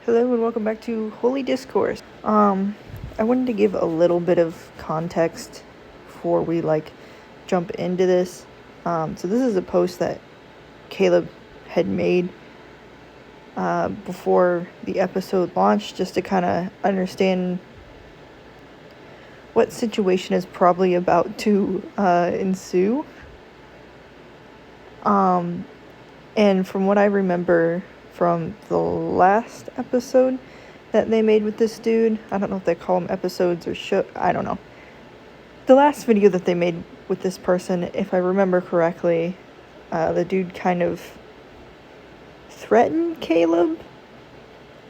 Hello and welcome back to Holy Discourse. I wanted to give a little bit of context before we jump into this. So this is a post that Caleb had made before the episode launched, just to kind of understand what situation is probably about to ensue. And from what I remember from the last episode that they made with this dude, I don't know if they call them episodes or show, I don't know. The last video that they made with this person, if I remember correctly, the dude kind of threatened Caleb.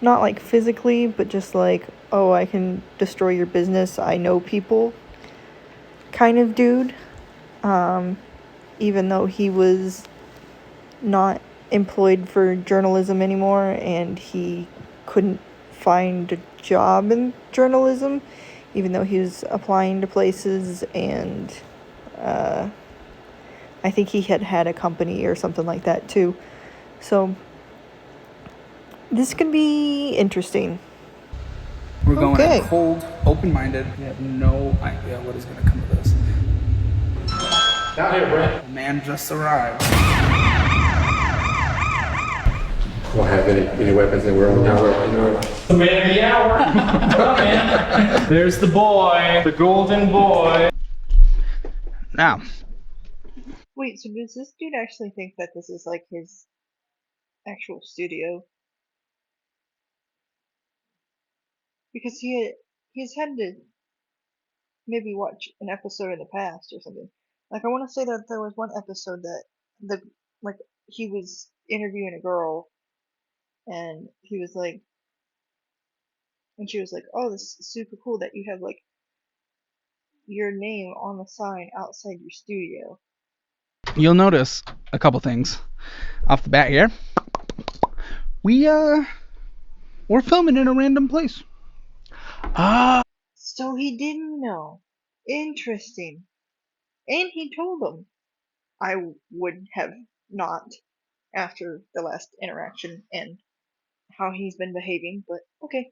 Not like physically, but just like, oh, I can destroy your business, I know people kind of dude. Even though he was not employed for journalism anymore and he couldn't find a job in journalism, even though he was applying to places, and I think he had a company or something like that too. So this could be interesting. We're going in cold, open-minded. We have no idea what is going to come of this. Down here, Brent. The man just arrived. Don't have any weapons and we're on our way. The man of the hour. Come in. There's the boy, the golden boy. Now, Wait, so does this dude actually think that this is like his actual studio? Because he's had to maybe watch an episode in the past or something. Like, I want to say that there was one episode that he was interviewing a girl, and he was like, and she was like, "Oh, this is super cool that you have like your name on the sign outside your studio." you'll notice a couple things off the bat here. We're filming in a random place. So he didn't know. Interesting. And he told them. I would have not after the last interaction and how he's been behaving, but okay.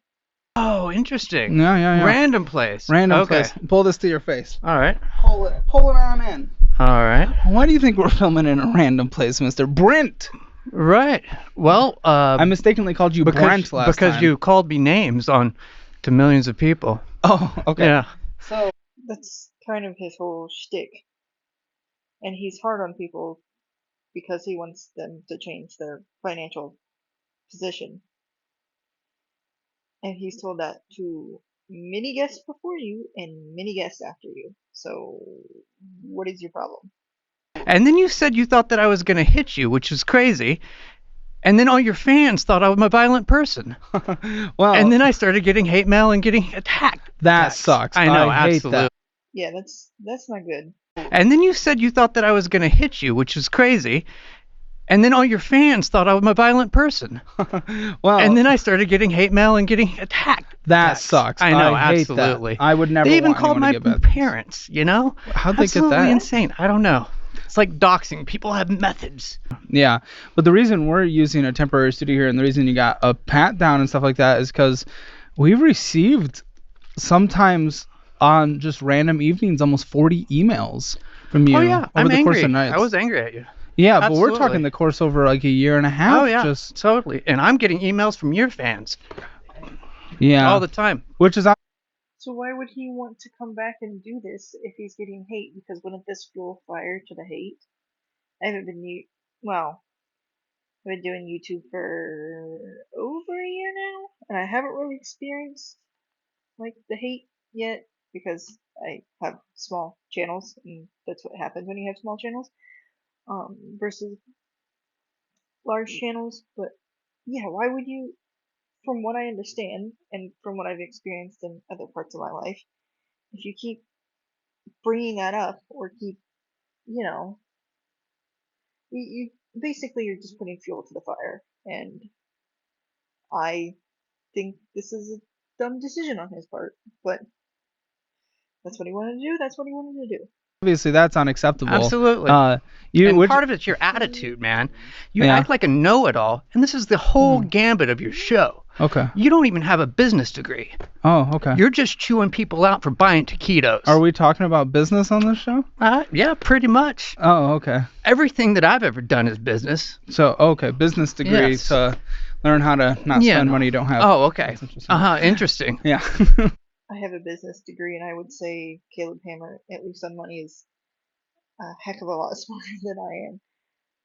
Oh, interesting. Yeah. Random place. Random Okay. place. Pull this to your face. All right. Pull it on in. All right. Why do you think we're filming in a random place, Mr. Brent? Right. Well, I mistakenly called you Brent last time. because you called me names to millions of people. Oh, okay. Yeah. So that's kind of his whole shtick. And he's hard on people because he wants them to change their financial position. And he's told that to many guests before you and many guests after you. So what is your problem? And then you said you thought that I was going to hit you, which is crazy. And then all your fans thought I was a violent person. Well, And then I started getting hate mail and getting attacked. that sucks. I know, hate absolutely. that. Yeah, that's not good. And then you said you thought that I was going to hit you, which is crazy. And then all your fans thought I was a violent person. Well, And then I started getting hate mail and getting attacked. that sucks. I know, hate absolutely. That. I would never. They even want called anyone my to get bad parents, you know? How'd they get Absolutely that? insane. I don't know. It's like doxing. People have methods. Yeah, but the reason we're using a temporary studio here and the reason you got a pat down and stuff like that is because we've received sometimes on just random evenings almost 40 emails from you Oh, yeah. over I'm the angry. course of nights. I was angry at you. Yeah, but we're Absolutely. talking the course over like a year and a half. Oh, yeah. Just Totally. And I'm getting emails from your fans yeah, all the time. which is So why would he want to come back and do this if he's getting hate? Because wouldn't this fuel fire to the hate? I haven't been I've been doing YouTube for over a year now, and I haven't really experienced like the hate yet because I have small channels, and that's what happens when you have small channels, versus large channels. But yeah, why would you? From what I understand, and from what I've experienced in other parts of my life, if you keep bringing that up or keep, you know, you basically you're just putting fuel to the fire, and I think this is a dumb decision on his part, but that's what he wanted to do. That's what he wanted to do. obviously that's unacceptable. Absolutely. And part of it's your attitude, man. You Yeah. act like a know-it-all, and this is the whole gambit of your show. Okay. You don't even have a business degree. Oh, okay. You're just chewing people out for buying taquitos. Are we talking about business on this show? Yeah, pretty much. Oh, okay. Everything that I've ever done is business. So, okay, business degree Yes. to learn how to not spend money you don't have. Oh, okay. That's interesting. Interesting. Yeah. I have a business degree, and I would say Caleb Hammer, at least on money, is a heck of a lot smarter than I am.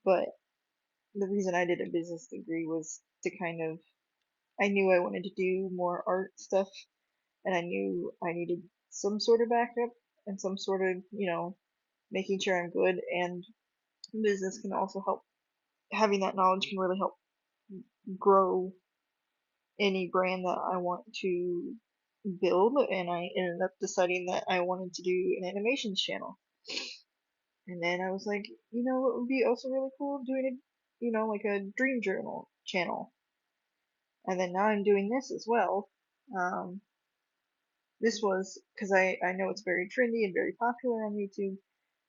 But the reason I did a business degree was to kind of, I knew I wanted to do more art stuff, and I knew I needed some sort of backup and some sort of, making sure I'm good. And business can also help. Having that knowledge can really help grow any brand that I want to build. And I ended up deciding that I wanted to do an animations channel. And then I was like, it would be also really cool doing like a dream journal channel. And then now I'm doing this as well. This was because I know it's very trendy and very popular on YouTube.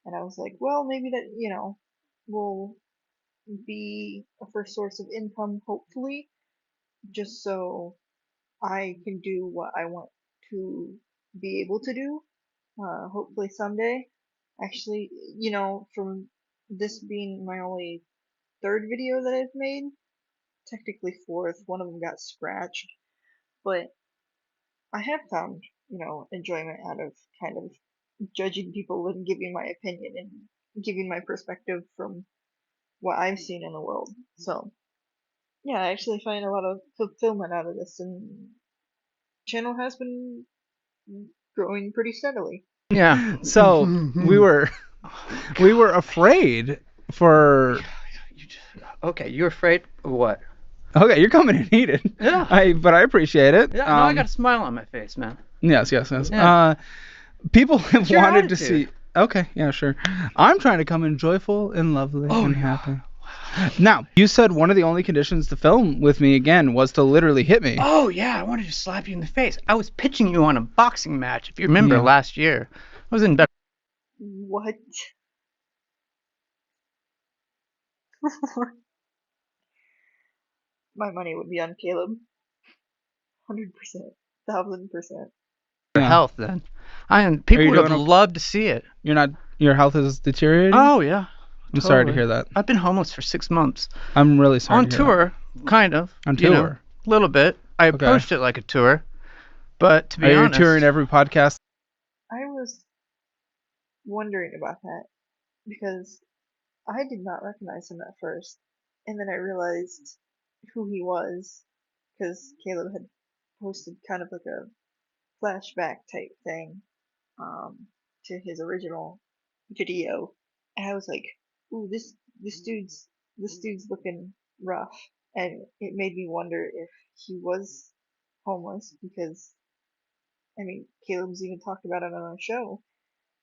And I was like, well, maybe that, will be a first source of income, hopefully, just so I can do what I want to be able to do, hopefully someday. Actually, from this being my only third video that I've made, technically fourth, one of them got scratched, but I have found, enjoyment out of kind of judging people and giving my opinion and giving my perspective from what I've seen in the world. So, yeah, I actually find a lot of fulfillment out of this, and channel has been growing pretty steadily. Yeah. So we were afraid for. Okay, you're afraid of what? Okay, you're coming in heated. Yeah. But I appreciate it. Yeah, no, I got a smile on my face, man. Yes. Yeah. People have It's your wanted to attitude. see. Okay, yeah, sure. I'm trying to come in joyful and lovely and yeah. happy. Now, you said one of the only conditions to film with me again was to literally hit me. Oh, yeah, I wanted to slap you in the face. I was pitching you on a boxing match, if you remember Yeah. last year. I was in better. What? My money would be on Caleb. 100%. 1000%. Yeah. health then. People you would have doing loved to see it. Your health is deteriorating? Oh, yeah. I'm sorry to totally. hear that. I've been homeless for 6 months. I'm really sorry On to hear tour, kind of. On you know, tour? a little bit. I approached it like a tour. But to that. be Are you honest, touring every podcast? I was wondering about that because I did not recognize him at first, and then I realized who he was because Caleb had posted kind of like a flashback type thing to his original video, and I was like, "Ooh, this dude's looking rough," and it made me wonder if he was homeless because I mean Caleb's even talked about it on our show.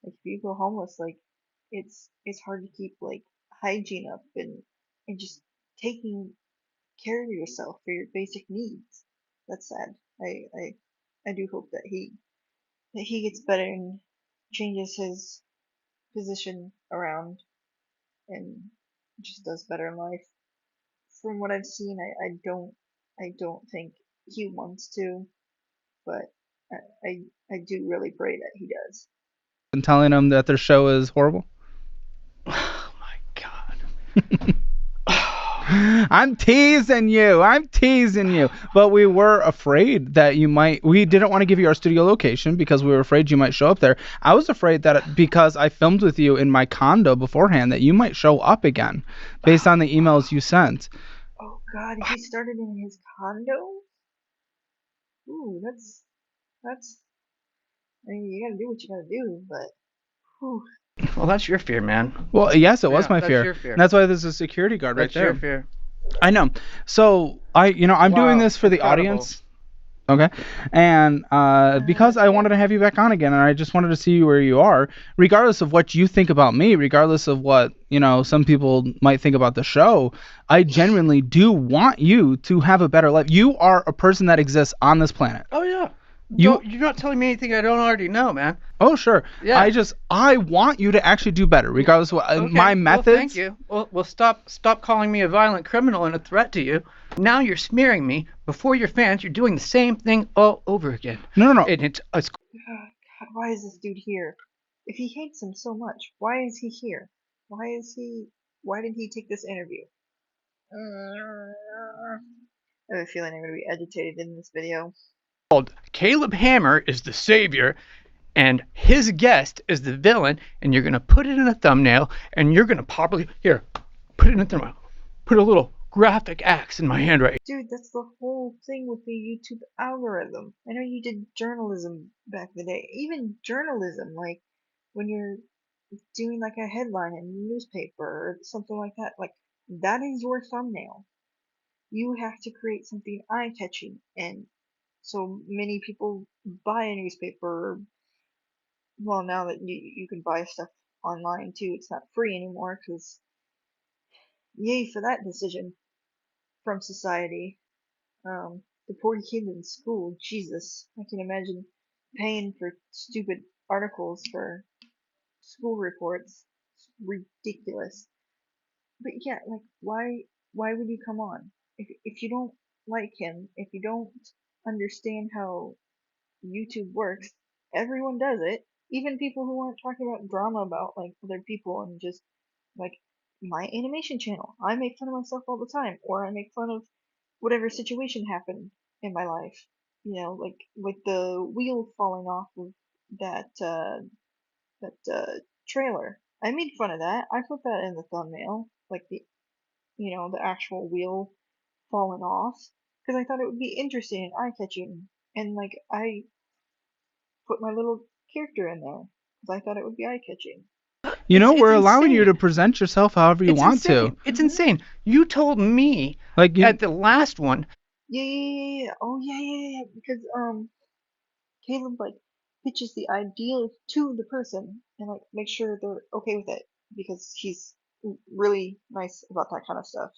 Like if you go homeless, like it's hard to keep like hygiene up and just taking care of yourself for your basic needs. That's sad. I do hope that he gets better and changes his position around and just does better in life. From what I've seen, I don't think he wants to, but I do really pray that he does. And telling them that their show is horrible? oh my God. I'm teasing you. But we were afraid that we didn't want to give you our studio location because we were afraid you might show up there. I was afraid that because I filmed with you in my condo beforehand that you might show up again based on the emails you sent. Oh God, he started in his condo? Ooh, that's. I mean, you gotta do what you gotta do, but. Whew. Well, that's your fear, man. Well, yes, it was Yeah, my that's fear. your fear. And that's why there's a security guard That's right there. your fear. I know. So I'm doing this for the incredible. audience. Okay. And because I wanted to have you back on again, and I just wanted to see where you are, regardless of what you think about me, regardless of what, some people might think about the show, I genuinely do want you to have a better life. You are a person that exists on this planet. Oh, yeah. You're not telling me anything I don't already know, man. Oh, sure. Yeah. I want you to actually do better, regardless of what, Okay. my methods. Well, thank you. Well, stop calling me a violent criminal and a threat to you. Now you're smearing me before your fans. You're doing the same thing all over again. No. And it's God, why is this dude here? If he hates him so much, why is he here? Why did he take this interview? I have a feeling I'm going to be agitated in this video. called Caleb Hammer is the savior, and his guest is the villain. And you're gonna put it in a thumbnail, and you're gonna probably put it in a thumbnail. Put a little graphic axe in my hand right. Dude, that's the whole thing with the YouTube algorithm. I know you did journalism back in the day. Even journalism, like when you're doing like a headline in a newspaper or something like that, like that is your thumbnail. You have to create something eye-catching, and so many people buy a newspaper. Well, now that you can buy stuff online too, it's not free anymore, because yay for that decision from society. The poor kid in school, Jesus, I can imagine paying for stupid articles for school reports. It's ridiculous. But yeah, like why would you come on? If you don't like him, if you don't understand how YouTube works, everyone does it. Even people who aren't talking about drama about like other people and just like my animation channel. I make fun of myself all the time, or I make fun of whatever situation happened in my life. You know, like the wheel falling off of that that trailer. I made fun of that. I put that in the thumbnail, like the actual wheel falling off, because I thought it would be interesting and eye-catching, and like I put my little character in there because I thought it would be eye-catching. We're It's allowing you to insane. present yourself however you It's want to. insane. It's insane. You told me Like at the last one. Yeah. Oh yeah. Because Caleb like pitches the idea to the person and like make sure they're okay with it, because he's really nice about that kind of stuff.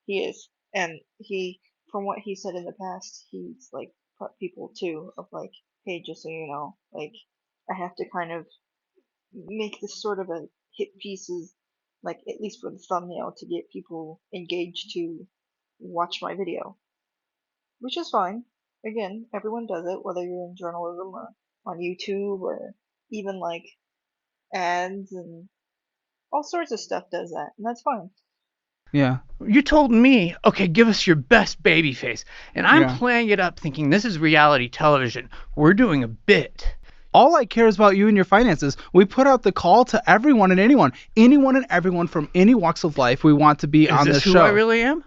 He is, and he, from what he said in the past, he's like taught people too of like, hey, just so you know, like I have to kind of make this sort of a hit pieces, like at least for the thumbnail, to get people engaged to watch my video, which is fine. Again, everyone does it, whether you're in journalism or on YouTube or even like ads and all sorts of stuff does that, and that's fine. Yeah. You told me, okay, give us your best baby face. And I'm Yeah. playing it up thinking this is reality television. We're doing a bit. All I care is about you and your finances. We put out the call to everyone and anyone and everyone from any walks of life. We want to be Is on this this who show. I really am?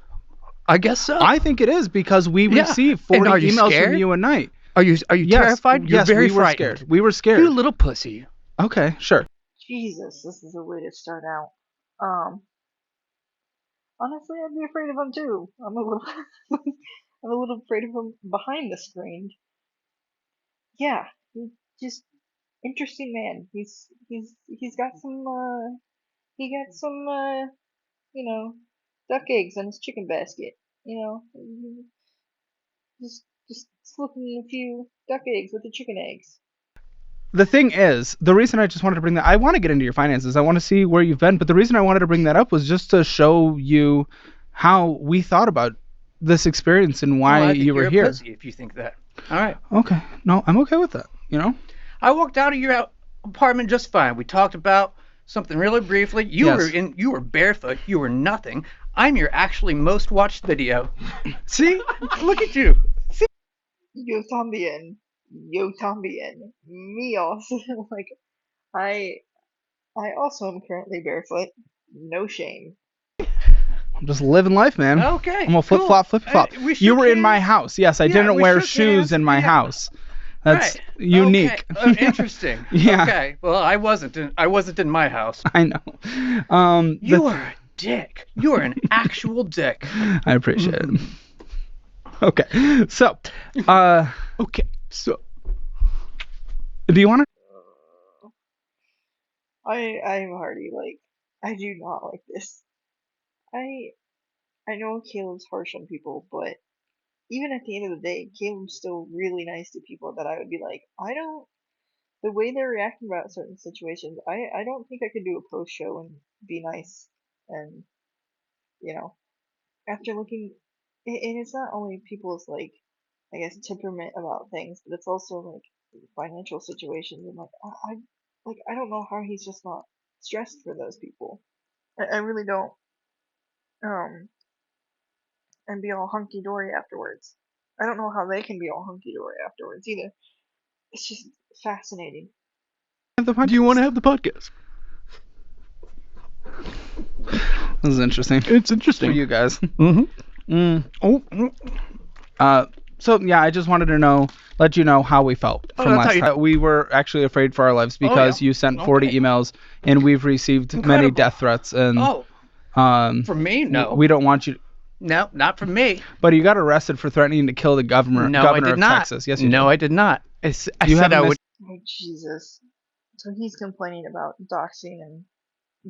I guess so. I think it is, because we Yeah. receive And 40 are you emails scared? from you a night. Are you Yes, terrified? You're yes, very we were frightened. scared. We were scared. You little pussy. Okay, sure. Jesus, this is a way to start out. Honestly, I'd be afraid of him too. I'm a little, I'm a little afraid of him behind the screen. Yeah, he's just interesting man. He's got some he got some duck eggs on his chicken basket. You know, just slipping a few duck eggs with the chicken eggs. The thing is, the reason I just wanted to bring that, I want to get into your finances. I want to see where you've been, but the reason I wanted to bring that up was just to show you how we thought about this experience and why I think you were you're here. a pussy if you think that. All right. Okay. No, I'm okay with that, I walked out of your apartment just fine. We talked about something really briefly. Yes. You were barefoot. You were nothing. I'm your actually most watched video. See? Look at you. Yo también, me also. Like I I also am currently barefoot. No shame. I'm just living life, man. Okay. I'm a flip cool. flop, flip flop. We You shook were in my hands. house. Yes, I Yeah, didn't we wear shook shoes hands. in my Yeah. house. That's Right. unique. Okay. Interesting. Yeah. Okay. Well, I wasn't in my house. I know. You are a dick. You are an actual dick. I appreciate it. Okay. So, Okay. So do you want to? I'm already like, I do not like this. I know Caleb's harsh on people, but even at the end of the day, Caleb's still really nice to people that I would be like, I don't. The way they're reacting about certain situations, I don't think I could do a post show and be nice. And you know, after looking, and it's not only people's like, I guess, temperament about things, but it's also like financial situations. And like, I don't know how he's just not stressed for those people. I really don't. Um, and be all hunky dory afterwards. I don't know how they can be all hunky dory afterwards either. It's just fascinating. Do you want to have the podcast? This is interesting It's for interesting. you guys. Mm-hmm. So yeah, I just wanted to let you know how we felt Oh, from that's last how time. We were actually afraid for our lives because yeah. you sent 40 Okay. emails and we've received many Incredible. death threats and Oh, for me, no. we don't want you. No, not for me. But you got arrested for threatening to kill the governor No, I did of not. Texas. Yes, you No, did. I did not. I You said haven't I would. missed- Oh Jesus! So he's complaining about doxing and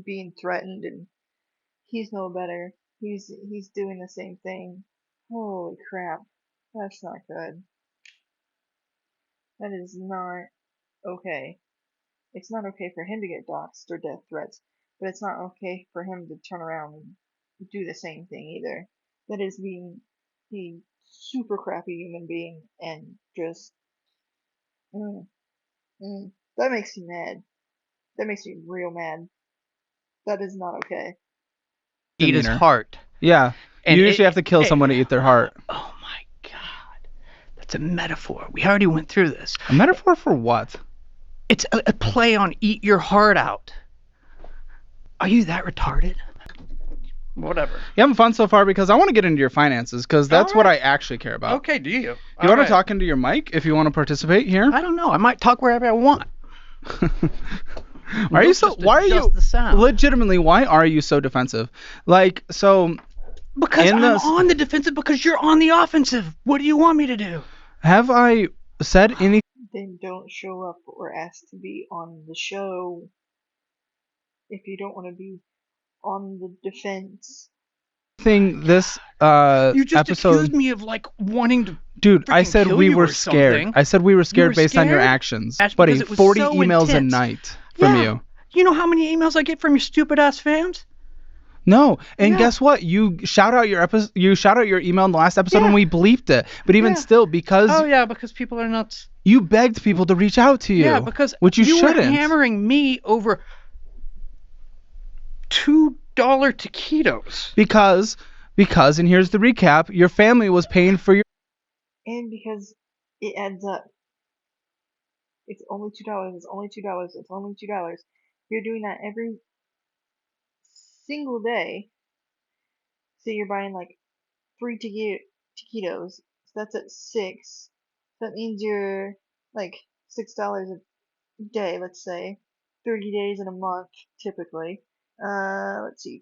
being threatened, and he's no better. He's doing the same thing. Holy crap! That's not good. That is not okay. It's not okay for him to get doxxed or death threats, but it's not okay for him to turn around and do the same thing either. That is being a super crappy human being and just mm, that makes me mad. That makes me real mad. That is not okay. Eat his demeanor. heart. Yeah. And You usually have to kill someone to eat their heart. Oh my God. That's a metaphor. We already went through this. A metaphor for what? It's a play on eat your heart out. Are you that retarded? Whatever. You having fun so far? Because I want to get into your finances because that's what I actually care about. Okay, do you? You want to talk into your mic if you want to participate here? I don't know. I might talk wherever I want. Are you so? Just Why are you adjust the sound. legitimately? Why are you so defensive? Like so. Because In I'm the- on the defensive because you're on the offensive. What do you want me to do? Have I said anything Then don't show up or ask to be on the show if you don't want to be on the defense. this You just episode? accused me of like wanting to. Dude, I freaking said kill we you were or scared. something. I said we were scared were based on your scared? actions. That's Buddy, because it was 40 so emails a intense. night from you. You know how many emails I get from your stupid ass fans? No, and Yeah. guess what? You shout out your email in the last episode Yeah. and we bleeped it. But even Yeah. still, because Oh yeah, because people are nuts. you begged people to reach out to you. Yeah, because which you were shouldn't. hammering me over $2 taquitos. Because, and here's the recap: your family was paying for your. And because it adds up. It's only $2. It's only $2. It's only $2. You're doing that every single day. So you're buying like 3 taquitos. So that's at 6. That means you're like $6 a day, let's say. 30 days in a month, typically. Let's see.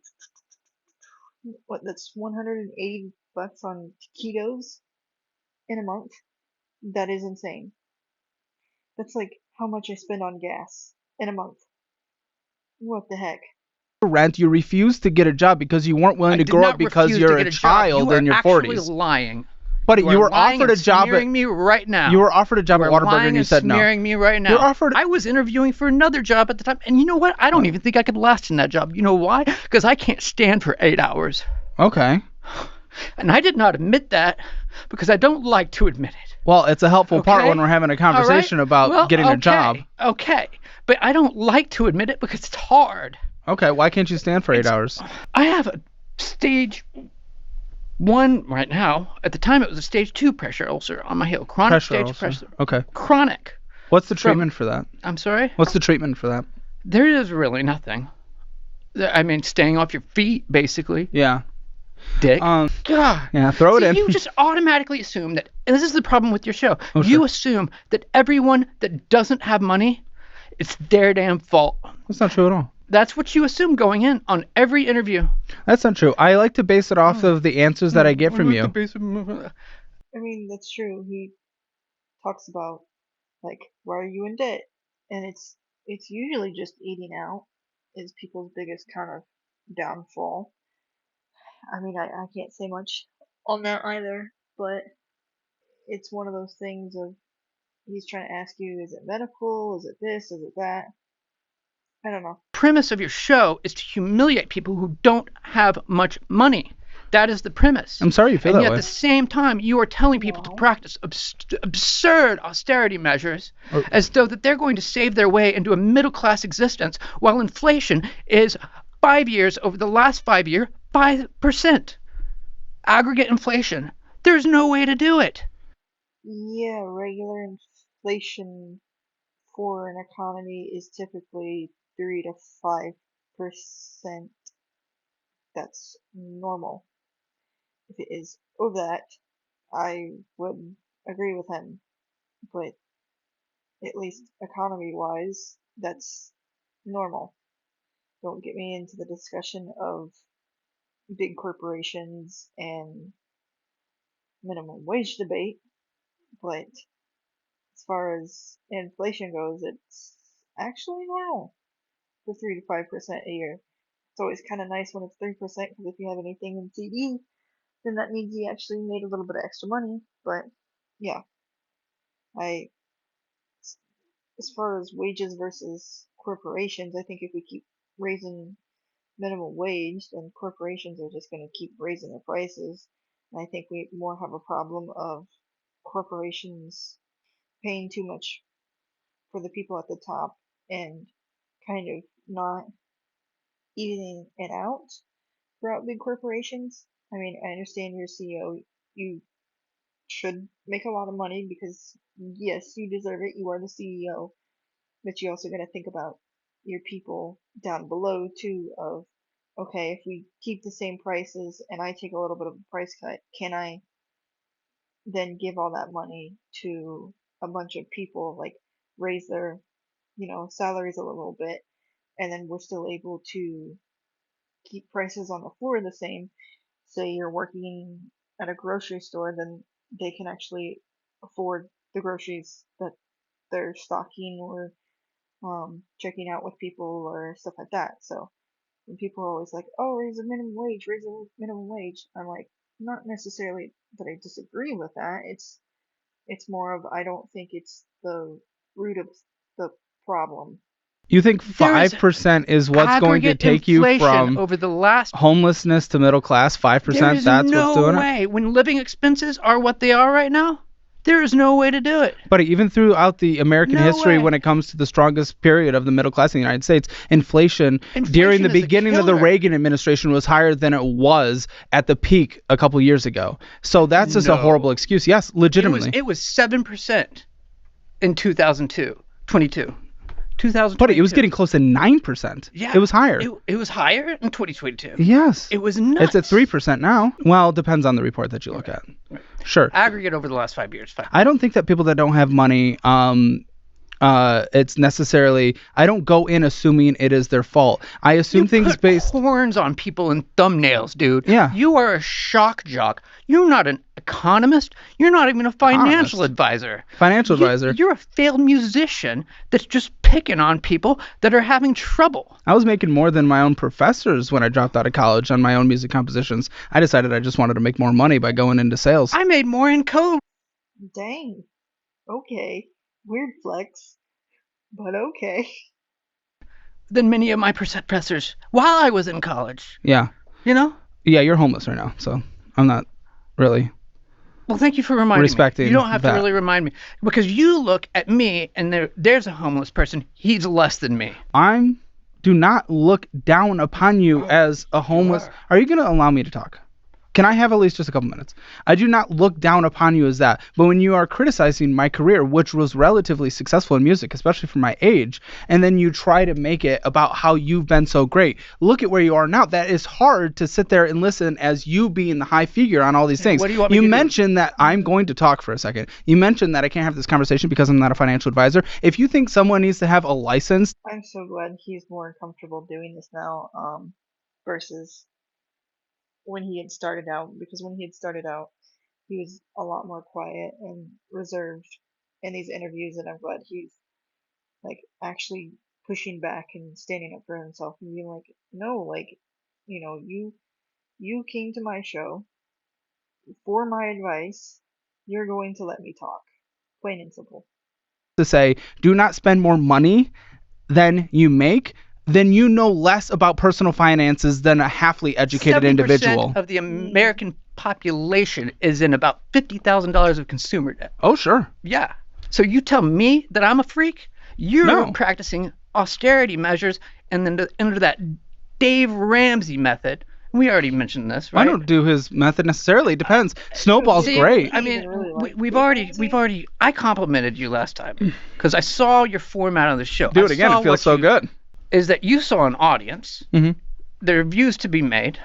What, that's 180 bucks on taquitos in a month? That is insane. That's like how much I spend on gas in a month. What the heck? Rent, you refused to get a job because you weren't willing to grow up because you're a child in your 40s. You are lying. But you were lying offered a and job smearing me right now. You were offered a job You at are Whataburger lying and you and said no. smearing me right now. You're offered. I was interviewing for another job at the time, and you know what? I don't even think I could last in that job. You know why? Because I can't stand for 8 hours. Okay. And I did not admit that because I don't like to admit it. Well, it's a helpful part Okay? when we're having a conversation about getting a job. Okay. But I don't like to admit it because it's hard. Okay, why can't you stand for 8 hours? I have a stage 1 right now. At the time, it was a stage 2 pressure ulcer on my heel. Chronic stage pressure. Okay. Chronic. What's the treatment for that? I'm sorry? What's the treatment for that? There is really nothing. I mean, staying off your feet, basically. Yeah. Dick. God. Yeah, throw it See, in. you just automatically assume that, and this is the problem with your show. Oh, you sure. assume that everyone that doesn't have money, it's their damn fault. That's not true at all. That's what you assume going in on every interview. That's not true. I like to base it off of the answers that I get from you. I mean, that's true. He talks about like, why are you in debt? And it's usually just eating out is people's biggest kind of downfall. I mean, I can't say much on that either, but it's one of those things of he's trying to ask you, is it medical? Is it this? Is it that? I don't know. Premise of your show is to humiliate people who don't have much money. That is the premise. I'm sorry you feel and that yet way. at the same time, you are telling people to Well. practice absurd austerity measures Or- as though that they're going to save their way into a middle class existence, while inflation is 5 years over the last 5 year 5%. Aggregate inflation. There's no way to do it. Yeah, regular inflation for an economy is typically 3 to 5%. That's normal. If it is over that, I would agree with him. But at least economy wise, that's normal. Don't get me into the discussion of big corporations and minimum wage debate, but as far as inflation goes, it's actually normal for 3 to 5% a year. It's always kind of nice when it's 3% because if you have anything in CD, then that means you actually made a little bit of extra money. But yeah, I as far as wages versus corporations, I think if we keep raising minimum wage, then corporations are just going to keep raising their prices. And I think we more have a problem of corporations paying too much for the people at the top and kind of not evening it out throughout big corporations. I mean, I understand you're CEO, you should make a lot of money because yes, you deserve it. You are the CEO, but you also got to think about your people down below too. Of okay, if we keep the same prices and I take a little bit of a price cut, can I then give all that money to a bunch of people, like raise their salaries a little bit, and then we're still able to keep prices on the floor the same. Say you're working at a grocery store, then they can actually afford the groceries that they're stocking or checking out with people or stuff like that. So when people are always like, "Oh, raise the minimum wage," I'm like, not necessarily that I disagree with that. It's more of I don't think it's the root of the problem. You think There is 5% is what's going to aggregate take you inflation from over the last. homelessness to middle class? There 5%? is That's what's no doing it? way. When living expenses are what they are right now, there is no way to do it. But even throughout the American No history, way. when it comes to the strongest period of the middle class in the United States, inflation during Inflation the is a beginning of the killer. Reagan administration was higher than it was at the peak a couple years ago. So that's just a No. horrible excuse. Yes, legitimately. It was 7% in 2002, 22. 2022. But it was getting close to 9%. Yeah, It was higher. It was higher in 2022. Yes. It was nuts. It's at 3% now. Well, it depends on the report that you look at. Right. Sure. Aggregate over the last 5 years. I don't think that people that don't have money, it's necessarily. I don't go in assuming it is their fault. I assume You things put based. horns on people in thumbnails, dude. Yeah. You are a shock jock. You're not an economist. You're not even a financial Economist. advisor. Financial advisor. You're a failed musician that's just picking on people that are having trouble. I was making more than my own professors when I dropped out of college on my own music compositions. I decided I just wanted to make more money by going into sales. I made more in code. Dang. Okay. Weird flex, but okay. Than many of my professors while I was in college. Yeah. You know? Yeah, you're homeless right now, so I'm not really. Well, thank you for reminding Respecting me. You don't have that. to really remind me because you look at me and there's a homeless person. He's less than me. Do not look down upon you as a homeless. Are you going to allow me to talk? Can I have at least just a couple minutes? I do not look down upon you as that. But when you are criticizing my career, which was relatively successful in music, especially for my age, and then you try to make it about how you've been so great, look at where you are now. That is hard to sit there and listen as you being the high figure on all these things. What do you want me to do? mentioned that I'm going to talk for a second. You mentioned that I can't have this conversation because I'm not a financial advisor. If you think someone needs to have a license, I'm so glad he's more comfortable doing this now, versus when he had started out. Because when he had started out, he was a lot more quiet and reserved in these interviews, and I'm glad he's like actually pushing back and standing up for himself and being like, no, like, you came to my show for my advice, You're going to let me talk. Plain and simple. To say, do not spend more money than you make, then you know less about personal finances than a halfly educated 70% individual. of the American population is in about $50,000 of consumer debt. Oh, sure. Yeah. So you tell me that I'm a freak? You're No. practicing austerity measures and then under that Dave Ramsey method. We already mentioned this, right? I don't do his method necessarily. It depends. Snowball's See, great. I mean, even really like we've Dave already, Ramsey. I complimented you last time because I saw your format on the show. Do I it again. saw It feels what so you- good. Is that you saw an audience? Mhm. There are views to be made.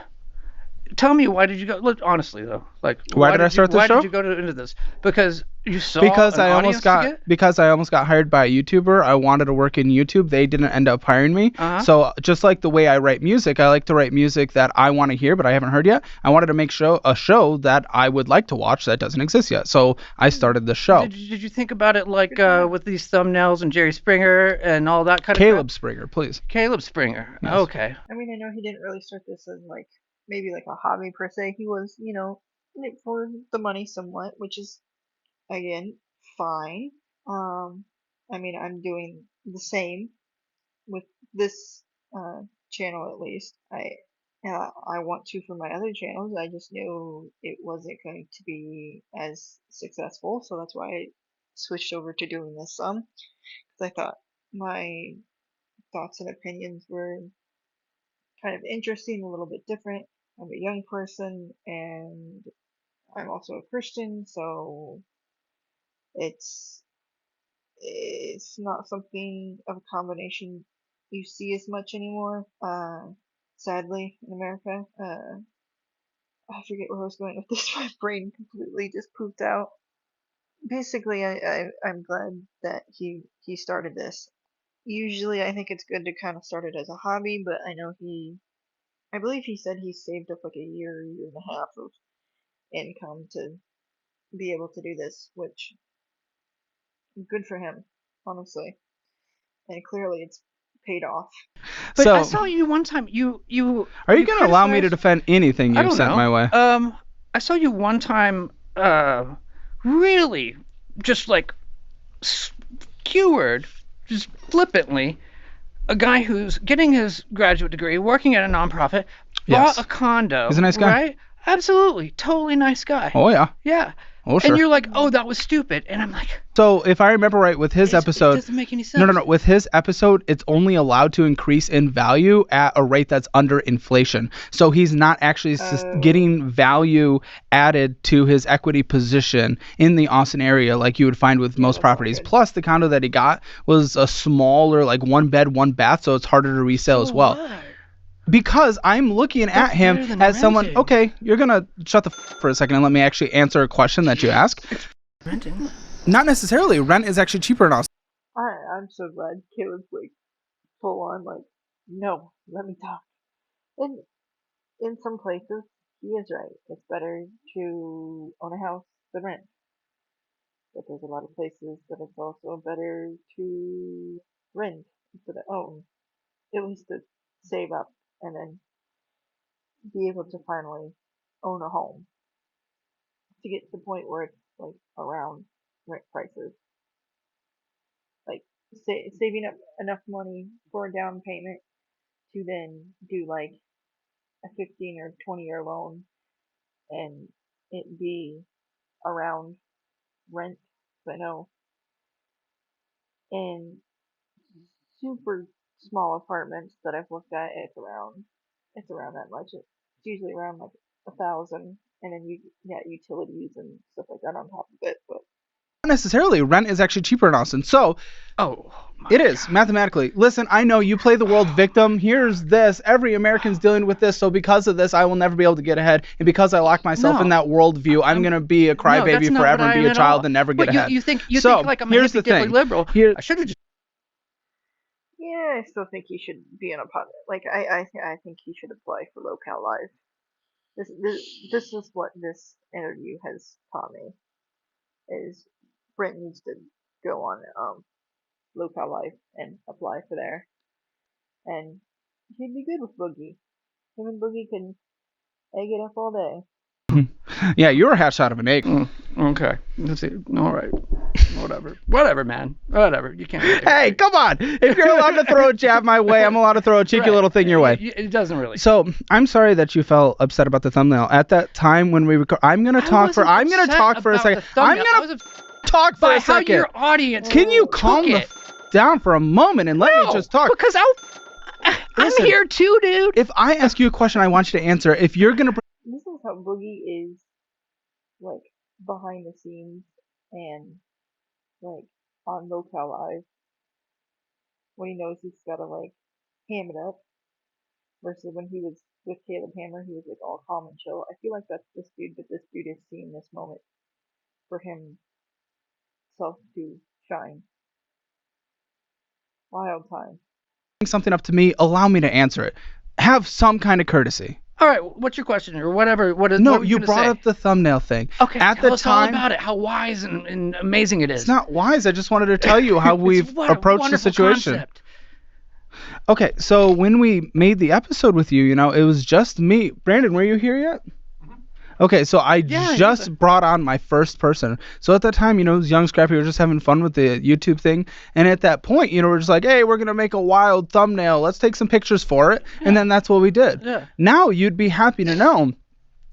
Tell me, why did you go? Look, honestly though, like Why did I start this Why show? did you go into this? Because you saw Because an I audience almost got to get? because I almost got hired by a YouTuber. I wanted to work in YouTube. They didn't end up hiring me. Uh-huh. So just like the way I write music, I like to write music that I want to hear but I haven't heard yet. I wanted to make a show that I would like to watch that doesn't exist yet. So I started the show. Did you think about it like with these thumbnails and Jerry Springer and all that kind of Caleb crap? Springer, please. Caleb Springer. Yes. Okay. I mean, I know he didn't really start this as like maybe like a hobby per se. He was, in it for the money somewhat, which is again fine. I mean, I'm doing the same with this channel at least. I want to for my other channels. I just knew it wasn't going to be as successful, so that's why I switched over to doing this some. Because I thought my thoughts and opinions were kind of interesting, a little bit different. I'm a young person, and I'm also a Christian, so it's it's not something of a combination you see as much anymore. Sadly, in America. I forget where I was going with this. My brain completely just pooped out. Basically, I'm glad that he started this. Usually, I think it's good to kind of start it as a hobby, but I know I believe he said he saved up like a year and a half of income to be able to do this, which good for him, honestly. And clearly, it's paid off. But So I saw you one time. You are you going to allow me to criticized- defend anything I you've don't sent know. my way? I saw you one time. Really, just like skewered, just flippantly, a guy who's getting his graduate degree, working at a nonprofit, Yes. bought a condo. He's a nice guy. Right? Absolutely, totally nice guy. Oh yeah. Yeah. Oh sure. And you're like, oh, that was stupid, and I'm like, So if I remember right, with his it episode, doesn't make any sense. no. With his episode, it's only allowed to increase in value at a rate that's under inflation. So he's not actually getting value added to his equity position in the Austin area like you would find with most that's not properties. good. Plus, the condo that he got was a smaller, like one bed, one bath, so it's harder to resell as well. What? Because I'm looking at That's him better than as someone. renting. Okay, you're gonna shut the for a second and let me actually answer a question that you asked. Renting? Not necessarily. Rent is actually cheaper in Austin. I'm so glad Caleb's like full on like, no, let me talk. And in some places, he is right. It's better to own a house than rent. But there's a lot of places that it's also better to rent instead of own. At least to save up and then be able to finally own a home. To get to the point where it's like around rent prices. Like saving up enough money for a down payment to then do like a 15 or 20-year loan and it be around rent. I know in super small apartments that I've looked at, it's around that much. It's usually around like 1,000, and then you got utilities and stuff like that on top of it. But Not necessarily. Rent is actually cheaper in Austin. So Oh, my it is mathematically. Listen, I know you play the world victim. Here's this. Every American's dealing with this. So because of this, I will never be able to get ahead. And because I lock myself No. in that worldview, I'm going to be a No, crybaby that's not forever what and I be a am at child all. and never get But ahead. you think So, like I'm a here's the hippy-dippy thing. liberal. Here- I should have just yeah, I still think he should be in a pot. Like I think he should apply for Local Life. This is what this interview has taught me. Is Brent needs to go on Local Life and apply for there, and he'd be good with Boogie. Him and Boogie can egg it up all day. Yeah, you're a hatched out of an egg. Okay. Let's see. All right. Whatever, man. Whatever. You can't. Really Hey, come on. If you're allowed to throw a jab my way, I'm allowed to throw a cheeky little thing your way. It doesn't really. So I'm sorry that you felt upset about the thumbnail. At that time when we record, I'm gonna talk for a second. I'm gonna talk for a second. How your audience. Can you calm the down for a moment and let me just talk? Because I'm here too, dude. If I ask you a question, I want you to answer. If you're gonna, This is how Boogie is, like, behind the scenes and, like, on Locale Live. When he knows he's gotta, like, ham it up. Versus when he was with Caleb Hammer, he was, like, all calm and chill. I feel like that's this dude, but this dude is seeing this moment for himself to shine. Wild time. Something up to me, allow me to answer it. Have some kind of courtesy. All right, what's your question or whatever? No, you brought up the thumbnail thing. Okay, at tell the us time, all about it. How wise and amazing it is. It's not wise. I just wanted to tell you how we've approached the situation. Concept. Okay, so when we made the episode with you, it was just me. Brandon, were you here yet? Okay, so I just brought on my first person. So at that time, it was young, scrappy. We were just having fun with the YouTube thing. And at that point, we're just like, hey, we're going to make a wild thumbnail. Let's take some pictures for it. Yeah. And then that's what we did. Yeah. Now you'd be happy to know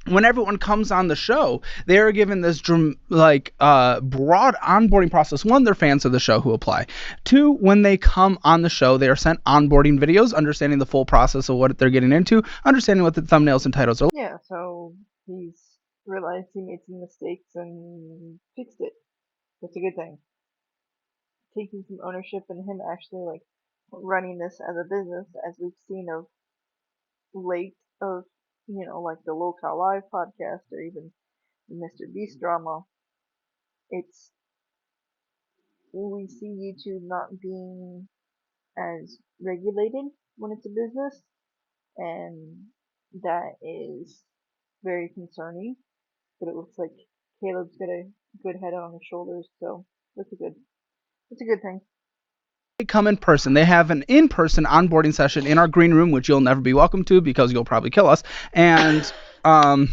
when everyone comes on the show, they are given this broad onboarding process. One, they're fans of the show who apply. Two, when they come on the show, they are sent onboarding videos, understanding the full process of what they're getting into, understanding what the thumbnails and titles are. Yeah, so he's realized he made some mistakes and fixed it. That's a good thing. Taking some ownership and him actually, like, running this as a business, as we've seen of late of, like the Locale Live podcast or even the Mr. Beast drama. We see YouTube not being as regulated when it's a business, and that is very concerning. But it looks like Caleb's got a good head on his shoulders, so that's a good thing. They come in person. They have an in-person onboarding session in our green room, which you'll never be welcome to because you'll probably kill us. And I'm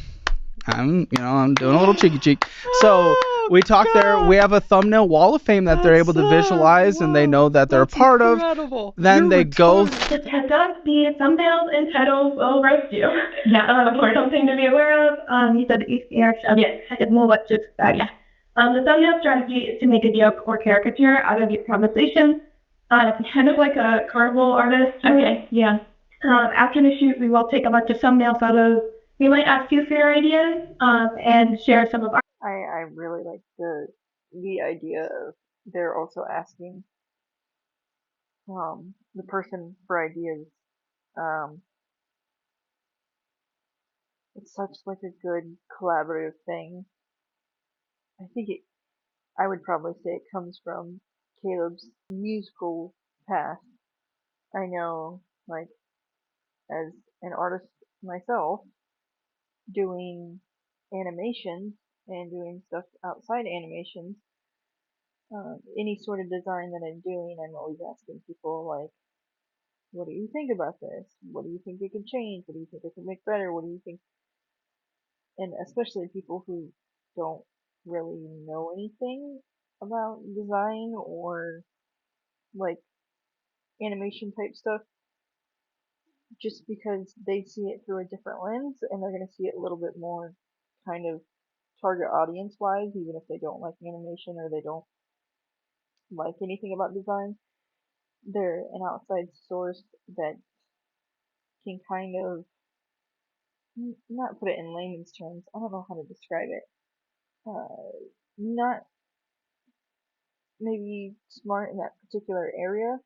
doing a little cheeky cheek. So we talk there. We have a thumbnail wall of fame that they're able to visualize, and they know that they're a part of. Then they go. Just heads up, the thumbnails and titles will roast you. Yeah, or something to be aware of. You said the yes, it's more what to expect. Yeah. The thumbnail strategy is to make a joke or caricature out of your conversation. It's kind of like a carnival artist. Okay, yeah. After the shoot, we will take a bunch of thumbnail photos. We might ask you for your ideas and share some of our. I really like the idea of they're also asking the person for ideas. It's such like a good collaborative thing. I would probably say it comes from Caleb's musical past. I know, like, as an artist myself, doing animations and doing stuff outside animations, any sort of design that I'm doing, I'm always asking people, like, what do you think about this? What do you think it can change? What do you think it can make better? What do you think? And especially people who don't really know anything about design or, like, animation type stuff, just because they see it through a different lens and they're going to see it a little bit more kind of target audience wise, even if they don't like animation or they don't like anything about design. They're an outside source that can kind of not put it in layman's terms. I don't know how to describe it. Not maybe smart in that particular area,